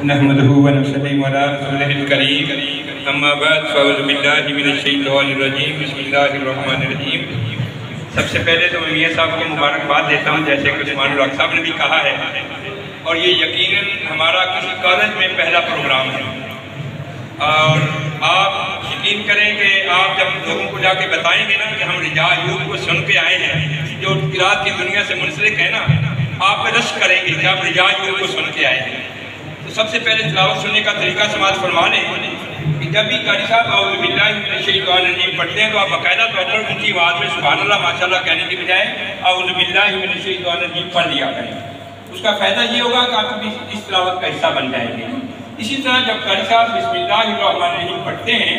نحمده ونصلي على رسوله الكريم اما بعد فاعوذ باللہ من الشیطان الرجیم بسم اللہ الرحمن الرحیم۔ سب سے پہلے تو میں میاں صاحب کو مبارکباد دیتا ہوں، جیسے کہ عثمان الحق صاحب نے بھی کہا ہے، اور یہ یقیناً ہمارا کسی کالج میں پہلا پروگرام ہے، اور آپ یقین کریں کہ آپ جب لوگوں کو جا کے بتائیں گے نا کہ ہم رجاء ایوب کو سن کے آئے ہیں، جو قرات کی دنیا سے منسلک ہے نا، آپ رشک کریں گے کہ آپ رجاء ایوب کو سن کے آئے ہیں۔ تو سب سے پہلے تلاوت سننے کا طریقہ سماعت فرما لیں کہ جب بھی قاری صاحب اعوذ باللہ من الشیطان الرجیم پڑھتے ہیں تو آپ باقاعدہ طور پر اونچی آواز میں سبحان اللہ ماشاءاللہ کہنے کے بجائے اعوذ باللہ من الشیطان الرجیم پڑھ لیا کریں۔ اس کا فائدہ یہ ہوگا کہ آپ بھی اس تلاوت کا حصہ بن جائیں گے۔ اسی طرح جب قاری صاحب بسم اللہ الرحمن الرحیم پڑھتے ہیں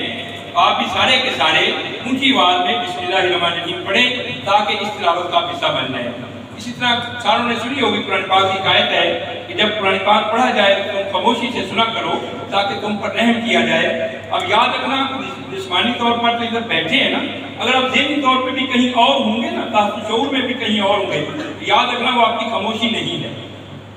آپ بھی سارے کے سارے اونچی آواز میں بسم اللہ الرحمن الرحیم پڑھیں تاکہ اس تلاوت کا حصہ بن جائے۔ اسی طرح ساروں نے سنی ہوگی قرآن پاک کی آیت ہے کہ جب قرآن پاک پڑھا جائے تو تم خاموشی سے سنا کرو تاکہ تم پر رحم کیا جائے۔ اب یاد رکھنا جسمانی طور پر تو ادھر بیٹھے ہیں نا، اگر آپ ذہنی طور پہ بھی کہیں اور ہوں گے نا، تحت شعور میں بھی کہیں اور ہوں گے، یاد رکھنا وہ آپ کی خاموشی نہیں ہے،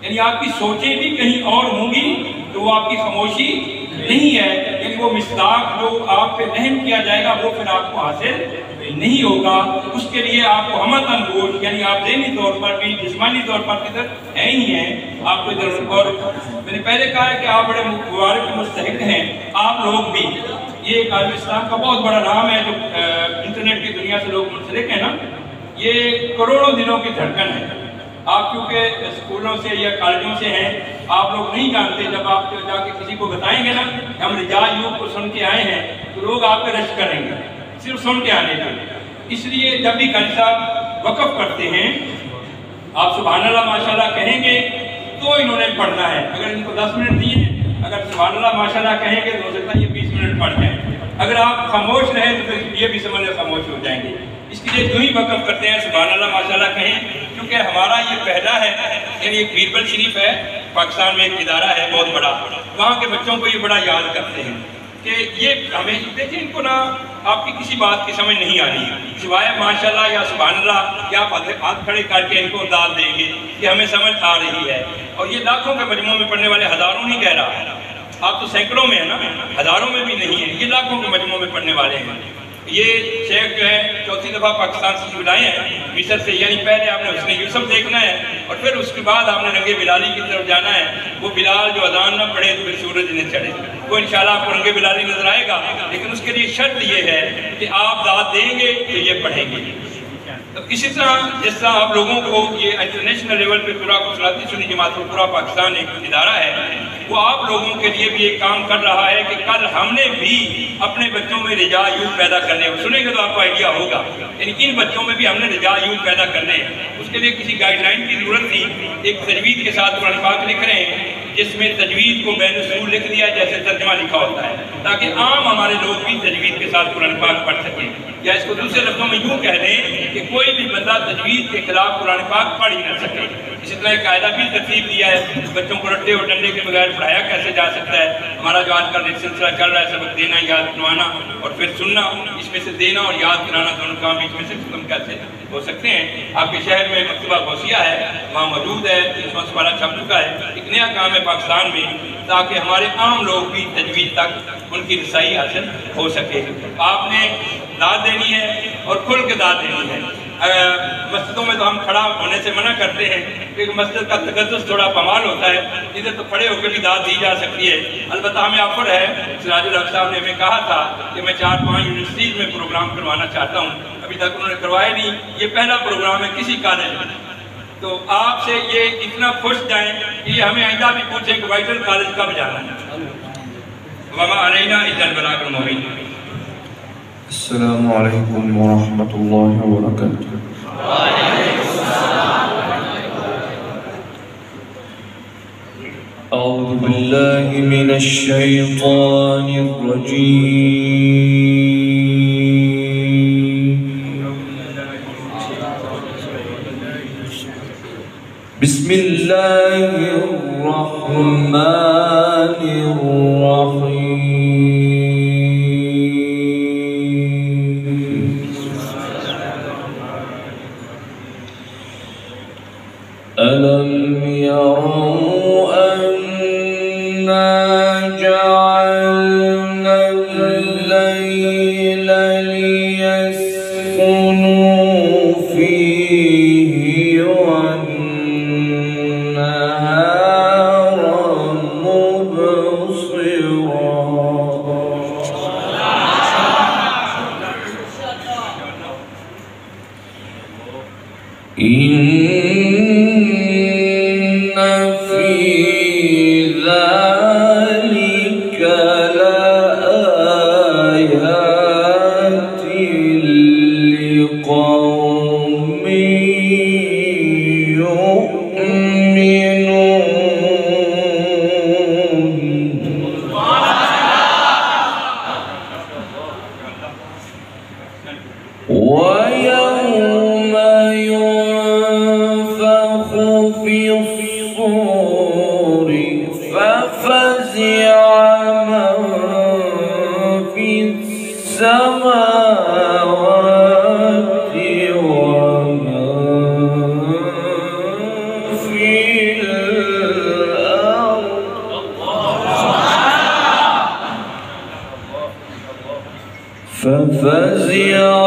یعنی آپ کی سوچیں بھی کہیں اور ہوں گی تو وہ آپ کی خاموشی نہیں ہے، یعنی وہ مصداق جو آپ پہ رحم کیا جائے گا وہ پھر آپ کو حاصل نہیں ہوگا۔ اس کے لیے آپ کو ہمت اندوش، یعنی آپ ذہنی طور پر بھی جسمانی طور پر ادھر ہے ہی ہیں، آپ کو ادھر، اور میں نے پہلے کہا ہے کہ آپ بڑے مبارک مستحق ہیں، آپ لوگ بھی، یہ ایک عالم اسلام کا بہت بڑا نام ہے جو انٹرنیٹ کی دنیا سے لوگ منسلک ہیں نا، یہ کروڑوں دلوں کی دھڑکن ہے۔ آپ کیونکہ اسکولوں سے یا کالجوں سے ہیں، آپ لوگ نہیں جانتے، جب آپ جا کے کسی کو بتائیں گے نا کہ ہم رجاء ایوب کو سن کے آئے ہیں تو لوگ آپ پہ رشک کریں گے صرف سن کے آنے کے۔ اس لیے جب بھی قاری صاحب وقف کرتے ہیں آپ سبحان اللہ ماشاءاللہ کہیں گے تو انہوں نے پڑھنا ہے۔ اگر ان کو 10 منٹ دیے ہیں، اگر سبحان اللہ ماشاءاللہ کہیں گے تو ہو سکتا ہے یہ 20 منٹ پڑھ جائیں، اگر آپ خاموش رہیں تو پھر یہ بھی سمجھ لیں خاموش ہو جائیں گے۔ اس کے لیے جو ہی وقف کرتے ہیں سبحان اللہ ماشاءاللہ کہیں، کیونکہ ہمارا یہ پہلا ہے، یعنی ایک بیربل شریف ہے پاکستان میں، ایک ادارہ ہے بہت بڑا، وہاں کے بچوں کو یہ بڑا یاد کرتے ہیں کہ یہ ہمیں دیکھیں، ان کو نا آپ کی کسی بات کی سمجھ نہیں آ رہی سوائے ماشاءاللہ یا سبحان اللہ، یا آپ ہاتھ کھڑے کر کے ان کو داد دیں گے کہ ہمیں سمجھ آ رہی ہے۔ اور یہ لاکھوں کے مجموعوں میں پڑھنے والے، ہزاروں نہیں کہہ رہا، آپ تو سینکڑوں میں ہیں نا، ہزاروں میں بھی نہیں ہیں، یہ لاکھوں کے مجموعوں میں پڑھنے والے ہیں۔ یہ شیخ جو ہے 4تھی دفعہ پاکستان سے بلائے ہیں مصر سے، یعنی پہلے آپ نے حسن یوسف دیکھنا ہے اور پھر اس کے بعد آپ نے رنگ بلالی کی طرف جانا ہے۔ وہ بلال جو اذان نہ پڑھے تو پھر سورج نہ چڑھے، وہ انشاءاللہ آپ کو رنگ بلالی نظر آئے گا، لیکن اس کے لیے شرط یہ ہے کہ آپ داد دیں گے تو یہ پڑھیں گے۔ تو اسی طرح جس طرح آپ لوگوں کو یہ انٹرنیشنل لیول پہ پورا سناتی سنی جماعت میں پورا پاکستان ایک ادارہ ہے، وہ آپ لوگوں کے لیے بھی ایک کام کر رہا ہے کہ کل ہم نے بھی اپنے بچوں میں رجاء ایوب پیدا کرنے ہیں۔ سنیں گے تو آپ کو آئیڈیا ہوگا، یعنی ان بچوں میں بھی ہم نے رجاء ایوب پیدا کرنے ہیں۔ اس کے لیے کسی گائیڈ لائن کی ضرورت تھی، ایک تجوید کے ساتھ قرآن پاک لکھ رہے ہیں جس میں تجوید کو بین اصول لکھ دیا جیسے ترجمہ لکھا ہوتا ہے، تاکہ عام ہمارے لوگ بھی تجوید کے ساتھ قرآن پاک پڑھ سکیں، یا اس کو دوسرے لفظوں میں یوں کہہ دیں کہ کوئی بھی بندہ تجوید کے خلاف قرآن پاک پڑھ ہی نہ سکے۔ اسی طرح ایک قاعدہ بھی ترتیب دیا ہے بچوں کو رٹے اور ڈنڈے کے بغیر پڑھایا کیسے جا سکتا ہے۔ ہمارا جو آج کل سلسلہ چل رہا ہے سبق دینا، یاد کروانا اور پھر سننا، اس میں سے دینا اور یاد کرانا دونوں کام بیچ میں سے ختم کیسے ہو سکتے ہیں۔ آپ کے شہر میں مکتبہ غوثیہ ہے، وہاں موجود ہے، 300 سپارہ چھپ چکا ہے، ایک نیا کام ہے پاکستان میں تاکہ ہمارے عام لوگ بھی تجوید تک ان کی رسائی حاصل ہو سکے۔ آپ نے داد دینی ہے اور کھل کے داد دینی ہے۔ مسجدوں میں تو ہم کھڑا ہونے سے منع کرتے ہیں کیونکہ مسجد کا تقدس تھوڑا پامال ہوتا ہے، ادھر تو کھڑے ہو کے بھی داد دی جا سکتی ہے۔ البتہ ہمیں آفر ہے، سراج الحق صاحب نے ہمیں کہا تھا کہ میں 4-5 یونیورسٹیز میں پروگرام کروانا چاہتا ہوں، ابھی تک انہوں نے کروایا نہیں، یہ پہلا پروگرام ہے کسی کالج میں۔ تو آپ سے یہ اتنا خوش جائیں کہ یہ ہمیں آئندہ بھی پوچھیں کہ وائٹل کالج کب جانا ہے۔ وما علینا الا البلاغ المبین۔ السلام علیکم ورحمۃ اللہ وبرکاتہ۔ اعوذ باللہ من الشیطان الرجیم، بسم اللہ الرحمن الرحیم۔ أَلَمْ يَرَوْا أَنَّ جعلنا الليل ليسكنوا فيه والنهار مبصرا إن في ذلك لآيات لقوم يؤمنون ويوم ينفخ في الصور ففزع من في السماوات ومن في الأرض ففزع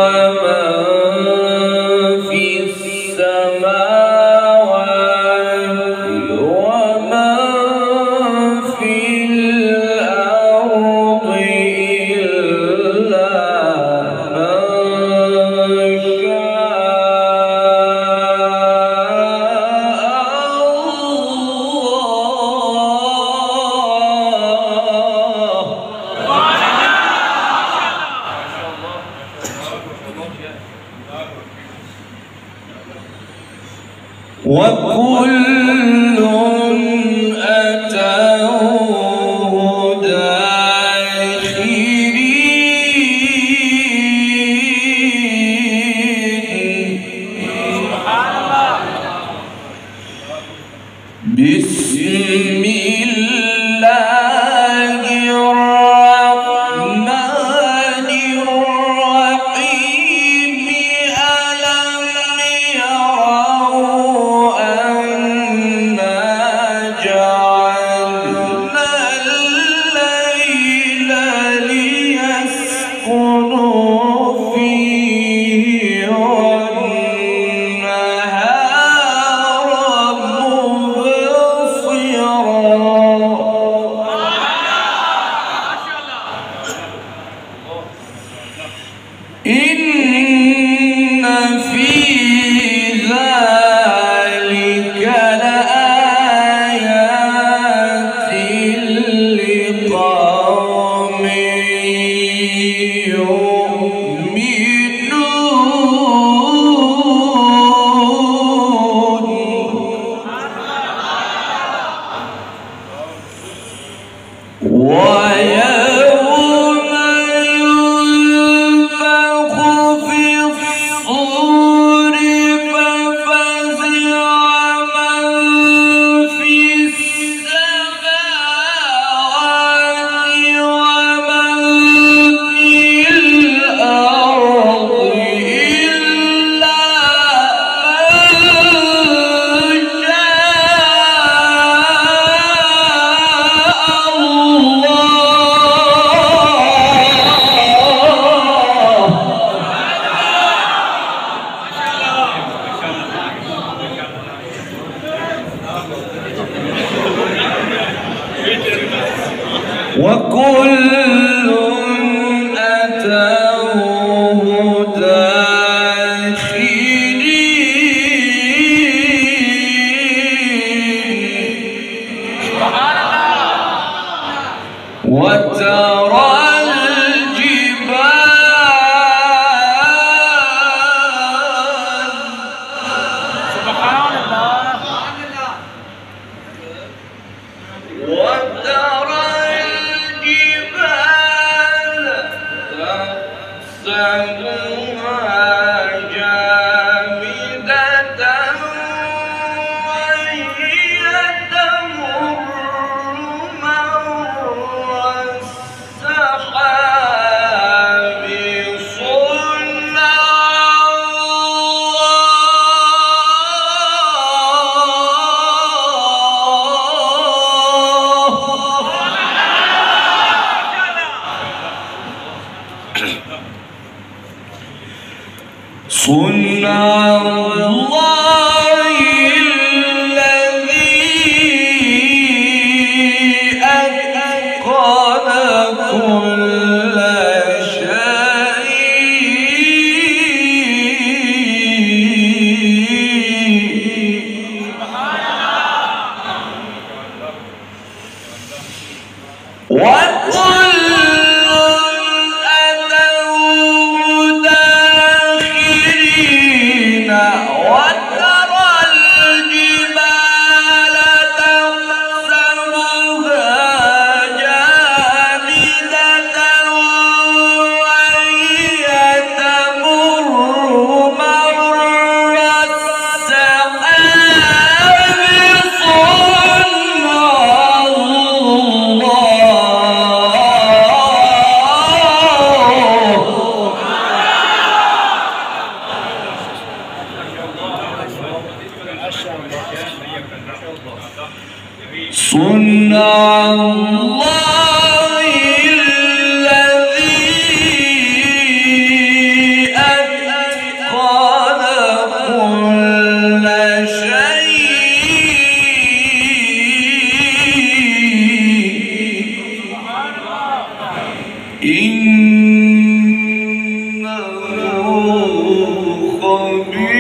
وكل أتوه داخرين بسم الله الرحمن الرحيم ألم يروا أنا جعلنا الليل ليسكنوا فيه والنهار إن في ذلك لآيات لقوم يؤمنون ويوم ينفخ في الصور ففزع من في السماوات ومن في الأرض إلا من شاء وكل أتوه داخرين وترى الجبال تحسبها جامدة وهي تمر مر السحاب صنع الله الذي أتقن كل شيء وكل أتوه داخرين وترى الجبال تحسبها جامدة وهي تمر مر السحاب صنع صنع الله الذي أتقن كل شيء إنه خبير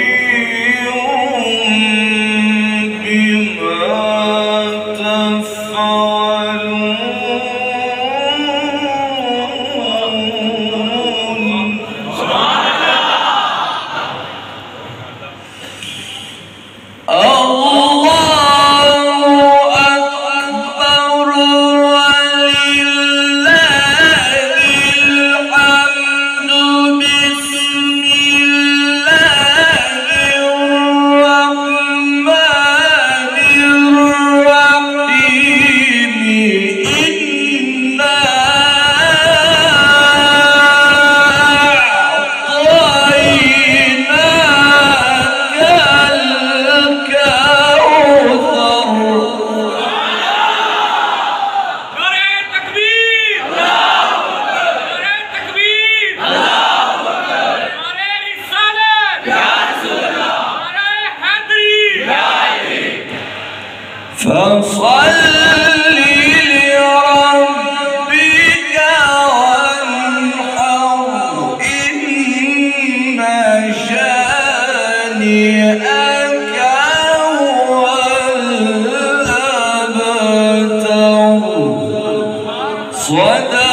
فصل لربك وانحر إن شانئك هو الأبتر صدق